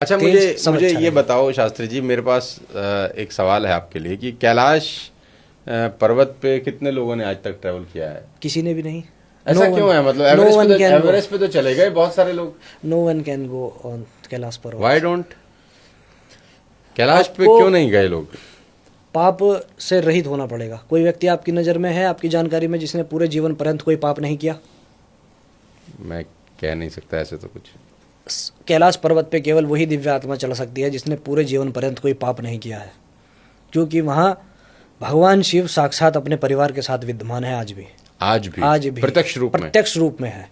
अच्छा, तेज मुझे सब मुझे अच्छा ये रहेगा। बताओ शास्त्री जी, मेरे पास एक सवाल है आपके लिए कि कैलाश पर्वत पे कितने लोगों ने आज तक ट्रैवल किया है? किसी ने भी नहीं। ऐसा क्यों है? मतलब no one can go, Everest पे तो चले गए बहुत सारे लोग। No one can go on Kailash why पर्वत। डोंट? कैलाश पे आपको क्यों नहीं गए लोग? पाप से रहित होना पड़ेगा। कोई व्यक्ति आपकी नज़र में है, आपकी जानकारी में, जिसने पूरे जीवन पर्यंत कोई पाप नहीं किया? मैं कह नहीं सकता ऐसे तो कुछ। कैलाश पर्वत पे केवल वही दिव्य आत्मा चला सकती है जिसने पूरे जीवन पर्यंत कोई पाप नहीं किया है, क्योंकि वहाँ भगवान शिव साक्षात अपने परिवार के साथ विद्यमान है आज भी। आज भी आज भी प्रत्यक्ष रूप में? प्रत्यक्ष रूप में है।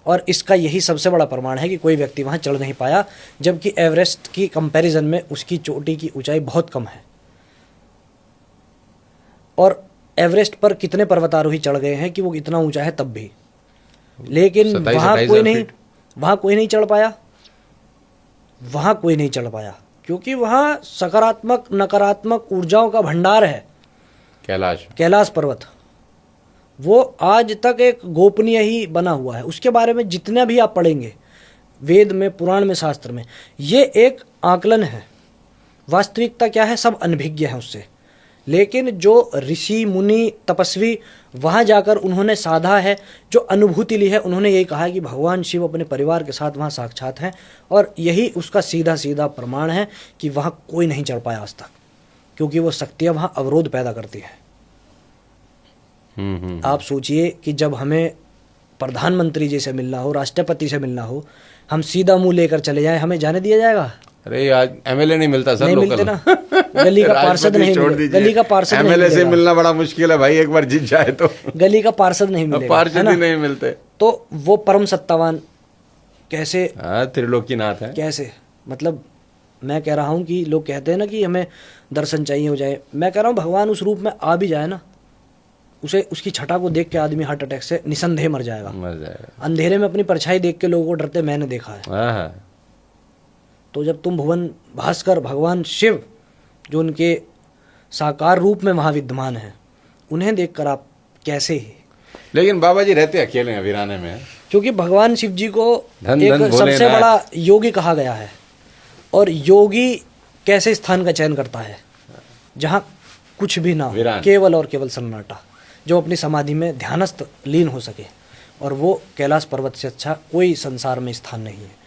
और इसका यही सबसे बड़ा प्रमाण है कि कोई व्यक्ति वहाँ चढ़ नहीं पाया, जबकि एवरेस्ट की कंपैरिजन में उसकी चोटी की ऊंचाई बहुत कम है। और एवरेस्ट पर कितने पर्वतारोही चढ़ गए हैं कि वो इतना ऊंचा है तब भी, लेकिन 27-28 हजार फीट। वहाँ कोई नहीं चढ़ पाया। वहाँ कोई नहीं चढ़ पाया क्योंकि वहाँ सकारात्मक नकारात्मक ऊर्जाओं का भंडार है। कैलाश कैलाश पर्वत वो आज तक एक गोपनीय ही बना हुआ है। उसके बारे में जितना भी आप पढ़ेंगे, वेद में, पुराण में, शास्त्र में, ये एक आकलन है। वास्तविकता क्या है, सब अनभिज्ञ है उससे। लेकिन जो ऋषि मुनि तपस्वी वहाँ जाकर उन्होंने साधा है, जो अनुभूति ली है, उन्होंने यही कहा है कि भगवान शिव अपने परिवार के साथ वहाँ साक्षात हैं। और यही उसका सीधा सीधा प्रमाण है कि वहाँ कोई नहीं चढ़ पाया आज तक, क्योंकि वो शक्तियाँ वहाँ अवरोध पैदा करती हैं। आप सोचिए कि जब हमें प्रधानमंत्री जी से मिलना हो, राष्ट्रपति से मिलना हो, हम सीधा मुंह लेकर चले जाएं, हमें जाने दिया जाएगा? अरे आज एमएलए नहीं मिलता सर, नहीं लोकल। मिलते ना। गली का पार्षद नहीं मिलेगा। गली का पार्षद नहीं एमएलए से मिलेगा। मिलना बड़ा मुश्किल है भाई, एक बार जीत जाए तो। गली का पार्षद नहीं मिलेगा, है पार्षद ना? ही नहीं मिलते। तो वो परम सत्तावान कैसे? त्रिलोकीनाथ है। कैसे मतलब, मैं कह रहा हूँ कि लोग कहते हैं ना कि हमें दर्शन चाहिए हो जाए। मैं कह रहा हूँ भगवान उस रूप में आ भी जाए ना, उसे उसकी छटा को देख के आदमी हार्ट अटैक से निसंदेह मर जाएगा। मर जाएगा। अंधेरे में अपनी परछाई देख के लोगों को डरते मैंने देखा है। हाँ। तो जब तुम भुवन भास्कर भगवान शिव, जो उनके साकार रूप में महाविद्यमान हैं, उन्हें देखकर आप कैसे ही? लेकिन बाबा जी रहते अकेले हैं वीराने में। क्योंकि भगवान शिव जी को धन एक धन सबसे भोलेनाथ। बड़ा योगी कहा गया है। और योगी कैसे स्थान का चयन करता है? जहाँ कुछ भी ना हो, वीरान। केवल और केवल सन्नाटा, जो अपनी समाधि में ध्यानस्थ लीन हो सके। और वो कैलाश पर्वत से अच्छा कोई संसार में स्थान नहीं है,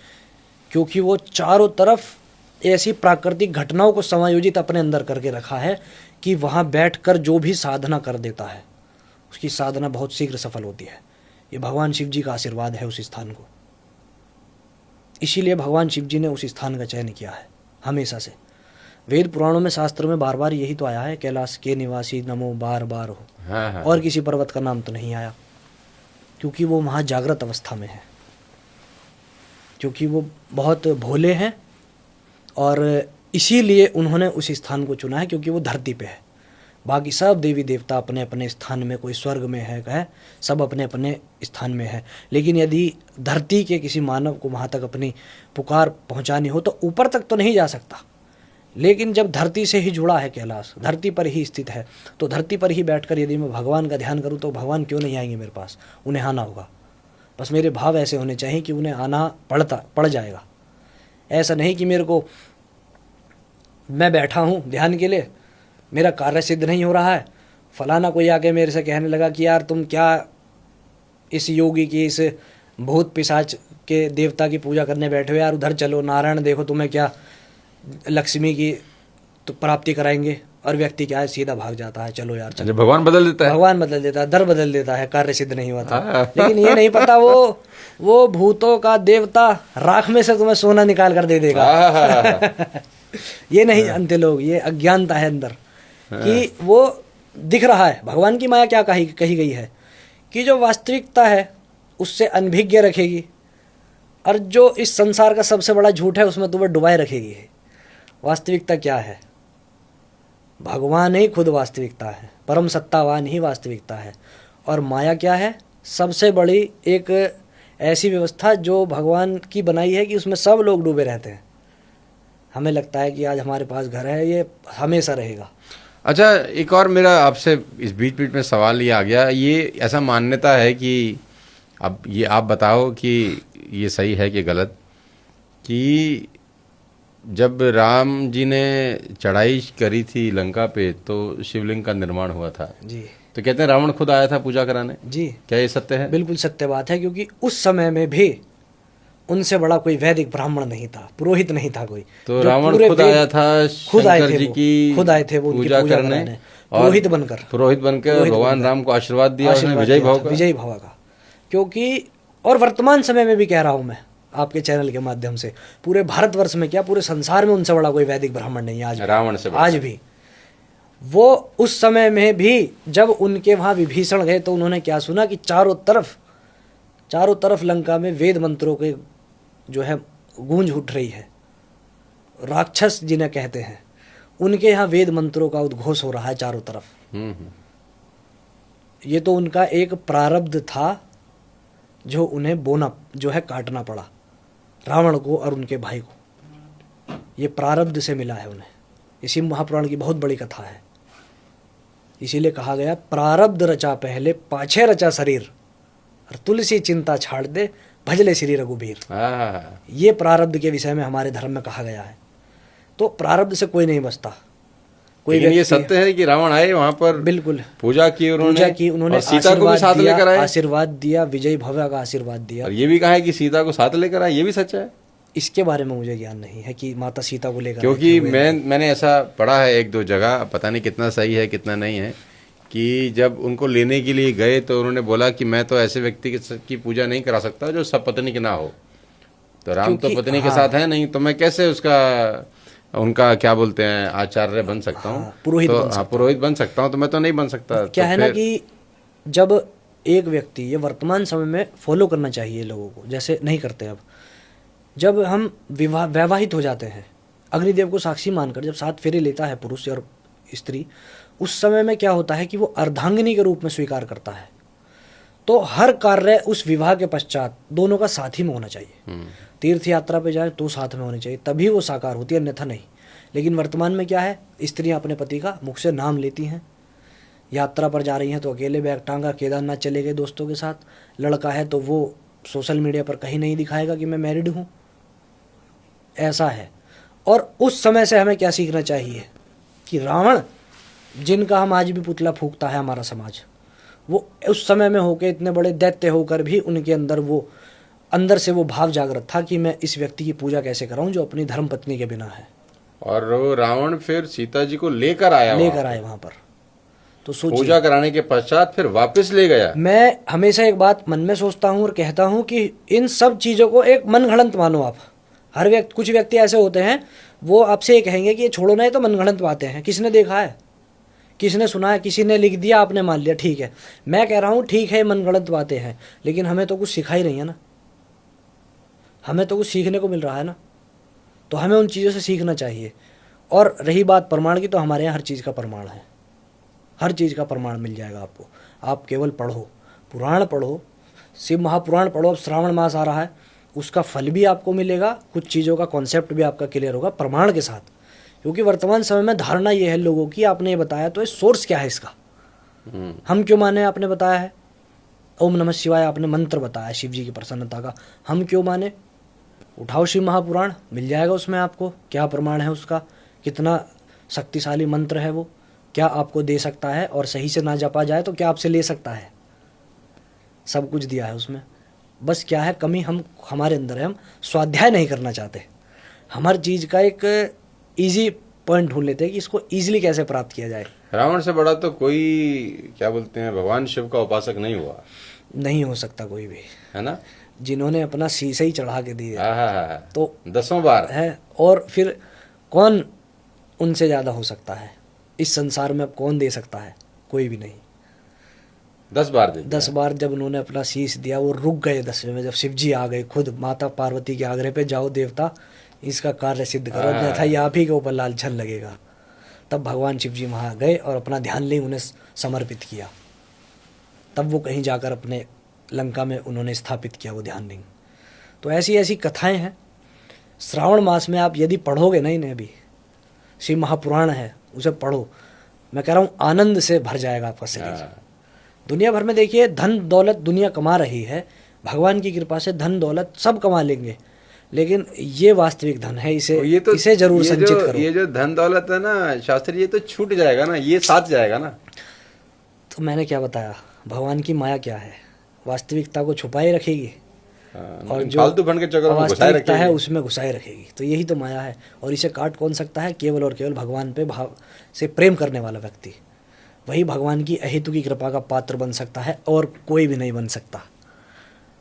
क्योंकि वो चारों तरफ ऐसी प्राकृतिक घटनाओं को समायोजित अपने अंदर करके रखा है कि वहाँ बैठकर जो भी साधना कर देता है, उसकी साधना बहुत शीघ्र सफल होती है। ये भगवान शिव जी का आशीर्वाद है उस स्थान को। इसीलिए भगवान शिव जी ने उस स्थान का चयन किया है हमेशा से। वेद पुराणों में, शास्त्र में बार बार यही तो आया है, कैलाश के निवासी नमो बार बार हो। हाँ। और किसी पर्वत का नाम तो नहीं आया, क्योंकि वो वहाँ जागृत अवस्था में है, क्योंकि वो बहुत भोले हैं। और इसीलिए उन्होंने उस स्थान को चुना है, क्योंकि वो धरती पे है। बाकी सब देवी देवता अपने अपने स्थान में, कोई स्वर्ग में है, सब अपने अपने स्थान में है। लेकिन यदि धरती के किसी मानव को वहाँ तक अपनी पुकार पहुँचानी हो तो ऊपर तक तो नहीं जा सकता। लेकिन जब धरती से ही जुड़ा है कैलाश, धरती पर ही स्थित है, तो धरती पर ही बैठकर यदि मैं भगवान का ध्यान करूँ तो भगवान क्यों नहीं आएंगे मेरे पास? उन्हें आना होगा। बस मेरे भाव ऐसे होने चाहिए कि उन्हें आना पड़ जाएगा। ऐसा नहीं कि मेरे को, मैं बैठा हूँ ध्यान के लिए, मेरा कार्य सिद्ध नहीं हो रहा है, फलाना कोई आके मेरे से कहने लगा कि यार तुम क्या इस योगी की, इस भूत पिशाच के देवता की पूजा करने बैठे हो यार, उधर चलो, नारायण देखो तुम्हें क्या लक्ष्मी की तो प्राप्ति कराएंगे। और व्यक्ति क्या है, सीधा भाग जाता है, चलो यार चलो। भगवान बदल देता है। भगवान बदल देता है, दर बदल देता है, कार्य सिद्ध नहीं हुआ था। हाँ। लेकिन ये नहीं पता वो भूतों का देवता राख में से तुम्हें सोना निकाल कर दे देगा। ये नहीं जानते लोग, ये अज्ञानता है अंदर कि वो दिख रहा है। भगवान की माया क्या कही गई है कि जो वास्तविकता है उससे अनभिज्ञ रखेगी, और जो इस संसार का सबसे बड़ा झूठ है उसमें तुम्हें डुबाए रखेगी। वास्तविकता क्या है? भगवान ही खुद वास्तविकता है, परम सत्तावान ही वास्तविकता है। और माया क्या है? सबसे बड़ी एक ऐसी व्यवस्था जो भगवान की बनाई है कि उसमें सब लोग डूबे रहते हैं। हमें लगता है कि आज हमारे पास घर है, ये हमेशा रहेगा। अच्छा, एक और मेरा आपसे इस बीच बीच में सवाल ये आ गया, ये ऐसा मान्यता है कि, अब ये आप बताओ कि ये सही है कि गलत, कि जब राम जी ने चढ़ाई करी थी लंका पे तो शिवलिंग का निर्माण हुआ था, जी तो कहते हैं रावण खुद आया था पूजा कराने। जी, क्या ये सत्य है? बिल्कुल सत्य बात है, क्योंकि उस समय में भी उनसे बड़ा कोई वैदिक ब्राह्मण नहीं था, पुरोहित नहीं था कोई। तो जो रावण पूरे खुद वेद- आया था खुद आए शंकर थे जी वो, की खुद आए थे वो उनकी पूजा पूजा करने, कराने, और पुरोहित बनकर, पुरोहित बनकर पुरोहित भगवान बनकर राम को आशीर्वाद दिया उसने आशीर्वाद विजय दिया भाव था, का। विजयी भव का। क्योंकि और वर्तमान समय में भी कह रहा हूं मैं आपके चैनल के माध्यम से, पूरे भारतवर्ष में क्या पूरे संसार में उनसे बड़ा कोई वैदिक ब्राह्मण नहीं है आज भी। रावण से बड़ा। आज भी वो उस समय में भी जब उनके वहां विभीषण गए तो उन्होंने क्या सुना कि चारों तरफ लंका में वेद मंत्रों के जो है गूंज उठ रही है। राक्षस जिन्हें कहते हैं उनके यहाँ वेद मंत्रों का उद्घोष हो रहा है चारों तरफ। ये तो उनका एक प्रारब्ध था जो उन्हें जो है काटना पड़ा, रावण को और उनके भाई को। ये प्रारब्ध से मिला है उन्हें। इसी महापुराण की बहुत बड़ी कथा है। इसीलिए कहा गया प्रारब्ध रचा पहले पाछे रचा शरीर, और तुलसी चिंता छाड़ दे भजले श्री रघुबीर। ये प्रारब्ध के विषय में हमारे धर्म में कहा गया है। तो प्रारब्ध से कोई नहीं बचता। कोई लेकिन ये व्यक्ति- सत्य है कि रावण आए वहां पर, बिल्कुल पूजा की पूजा की उन्होंने, और सीता को भी साथ दिया, लेकर आए, आशीर्वाद दिया, विजय भव्य का आशीर्वाद दिया। और ये भी कहा है कि सीता को साथ लेकर आए, ये भी सच है? इसके बारे में मुझे ज्ञान नहीं है कि माता सीता को लेकर क्योंकि आए थे वो। मैंने ऐसा पढ़ा है एक दो जगह, पता नहीं कितना सही है कितना नहीं है, कि जब उनको लेने के लिए गए तो उन्होंने बोला कि मैं तो ऐसे व्यक्ति की पूजा नहीं करा सकता जो सपत्नी के ना हो। तो राम तो पत्नी के साथ है नहीं, तो मैं कैसे उनका क्या बोलते हैं आचार्य बन सकता हूँ, पुरोहित तो बन सकता पुरोहित बन सकता हूँ, तो मैं तो नहीं बन सकता। क्या तो है ना फिर- कि जब एक व्यक्ति, ये वर्तमान समय में फॉलो करना चाहिए लोगों को, जैसे नहीं करते अब, जब हम वैवाहित हो जाते हैं, अग्निदेव को साक्षी मानकर जब 7 फेरे लेता है पुरुष और स्त्री, उस समय में क्या होता है कि वो अर्धांगिनी के रूप में स्वीकार करता है। तो हर कार्य उस विवाह के पश्चात दोनों का साथ ही में होना चाहिए। तीर्थ यात्रा पे जाए तो साथ में होनी चाहिए, तभी वो साकार होती है, अन्यथा नहीं। लेकिन वर्तमान में क्या है, स्त्रियां अपने पति का मुख से नाम लेती हैं, यात्रा पर जा रही हैं तो अकेले बैग टांगा केदारनाथ चले गए दोस्तों के साथ, लड़का है तो वो सोशल मीडिया पर कहीं नहीं दिखाएगा कि मैं मैरिड हूँ, ऐसा है। और उस समय से हमें क्या सीखना चाहिए कि रावण जिनका हम आज भी पुतला फूंकता है हमारा समाज, वो उस समय में होकर इतने बड़े दैत्य होकर भी उनके अंदर से वो भाव जागृत था कि मैं इस व्यक्ति की पूजा कैसे कराऊं जो अपनी धर्म पत्नी के बिना है। और वो रावण फिर सीता जी को लेकर आए वहां पर, तो सोचिए, पूजा कराने के पश्चात फिर वापस ले गया। मैं हमेशा एक बात मन में सोचता हूं और कहता हूं कि इन सब चीजों को एक मनगढ़ंत मानो आप। हर व्यक्ति, कुछ व्यक्ति ऐसे होते हैं वो आपसे ये कहेंगे कि ये छोड़ो ना, ये तो मनगढ़ंत बातें हैं, किसने देखा है, किसने सुना है, किसी ने लिख दिया आपने मान लिया, ठीक है। मैं कह रहा हूँ ठीक है मनगढ़ंत बातें हैं, लेकिन हमें तो कुछ सिखाई नहीं है ना, हमें तो कुछ सीखने को मिल रहा है ना, तो हमें उन चीज़ों से सीखना चाहिए। और रही बात प्रमाण की, तो हमारे यहाँ हर चीज़ का प्रमाण है, हर चीज़ का प्रमाण मिल जाएगा आपको। आप केवल पढ़ो, पुराण पढ़ो, शिव महापुराण पढ़ो। अब श्रावण मास आ रहा है, उसका फल भी आपको मिलेगा, कुछ चीज़ों का कॉन्सेप्ट भी आपका क्लियर होगा प्रमाण के साथ। क्योंकि वर्तमान समय में धारणा ये है लोगों की, आपने ये बताया तो ये सोर्स क्या है इसका, हम क्यों माने, आपने बताया है ओम नमः शिवाय, आपने मंत्र बताया शिव जी की प्रसन्नता का, हम क्यों माने। उठाओ शिव महापुराण, मिल जाएगा उसमें आपको क्या प्रमाण है उसका, कितना शक्तिशाली मंत्र है वो, क्या आपको दे सकता है, और सही से ना जपा जाए तो क्या आपसे ले सकता है, सब कुछ दिया है उसमें। बस क्या है कमी हमारे अंदर है, हम स्वाध्याय नहीं करना चाहते। हम हर चीज़ का एक इजी पॉइंट ढूंढ लेते हैं कि इसको इजीली कैसे प्राप्त किया जाए। रावण से बड़ा तो कोई क्या बोलते हैं भगवान शिव का उपासक नहीं हुआ, नहीं हो सकता कोई भी, है ना, जिन्होंने अपना शीशे ही चढ़ा के दिए तो 10 बार है। और फिर कौन उनसे ज़्यादा हो सकता है इस संसार में, अब कौन दे सकता है, कोई भी नहीं। 10 बार दे 10 बार जब उन्होंने अपना शीश दिया, वो रुक गए 10वें में, जब शिव जी आ गए खुद माता पार्वती के आग्रह पे, जाओ देवता इसका कार्य सिद्ध करो, अन्यथा ये आप ही के ऊपर लालछन लगेगा। तब भगवान शिव जी वहाँ गए और अपना ध्यान लिंग उन्हें समर्पित किया, तब वो कहीं जाकर अपने लंका में उन्होंने स्थापित किया वो ध्यान लिंग। तो ऐसी ऐसी कथाएं हैं। श्रावण मास में आप यदि पढ़ोगे ना इन्हें, भी शिव महापुराण है उसे पढ़ो, मैं कह रहा हूँ आनंद से भर जाएगा आपका शरीर। दुनिया भर में देखिए धन दौलत दुनिया कमा रही है, भगवान की कृपा से धन दौलत सब कमा लेंगे, लेकिन ये वास्तविक धन है, इसे और इसे जरूर ये संचित जो करो। ये जो धन दौलत है ना शास्त्री, ये तो छूट जाएगा ना, ये साथ जाएगा ना। तो मैंने क्या बताया, भगवान की माया क्या है, वास्तविकता को छुपाए रखेगी और लेकिन जो फालतू फंड के चक्कर में घुसाए अवास्तविकता है रखेगी। उसमें घुसाए रखेगी। तो यही तो माया है, और इसे काट कौन सकता है? केवल और केवल भगवान पे भाव से प्रेम करने वाला व्यक्ति, वही भगवान की अहेतु की कृपा का पात्र बन सकता है, और कोई भी नहीं बन सकता।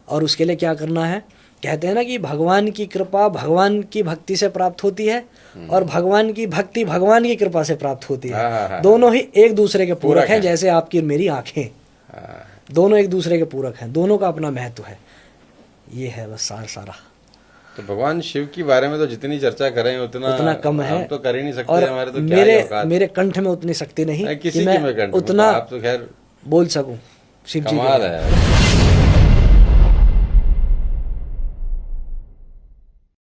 और उसके लिए क्या करना है? कहते हैं ना कि भगवान की कृपा भगवान की भक्ति से प्राप्त होती है, और भगवान की भक्ति भगवान की कृपा से प्राप्त होती हाँ, हाँ, है। हाँ। दोनों ही एक दूसरे के पूरक हैं, हैं। जैसे आपकी और मेरी आंखें, हाँ। दोनों एक दूसरे के पूरक हैं, दोनों का अपना महत्व है। ये है बस सारा। तो भगवान शिव के बारे में तो जितनी चर्चा करें उतना कम है, हम तो कर ही नहीं सकते। और हमारे तो क्या ही औकात। मेरे कंठ में उतनी शक्ति नहीं किसी कि की मैं मैं कंठ में, उतना आप तो खैर बोल सकूं शिव जी के कमाल बारे में। है।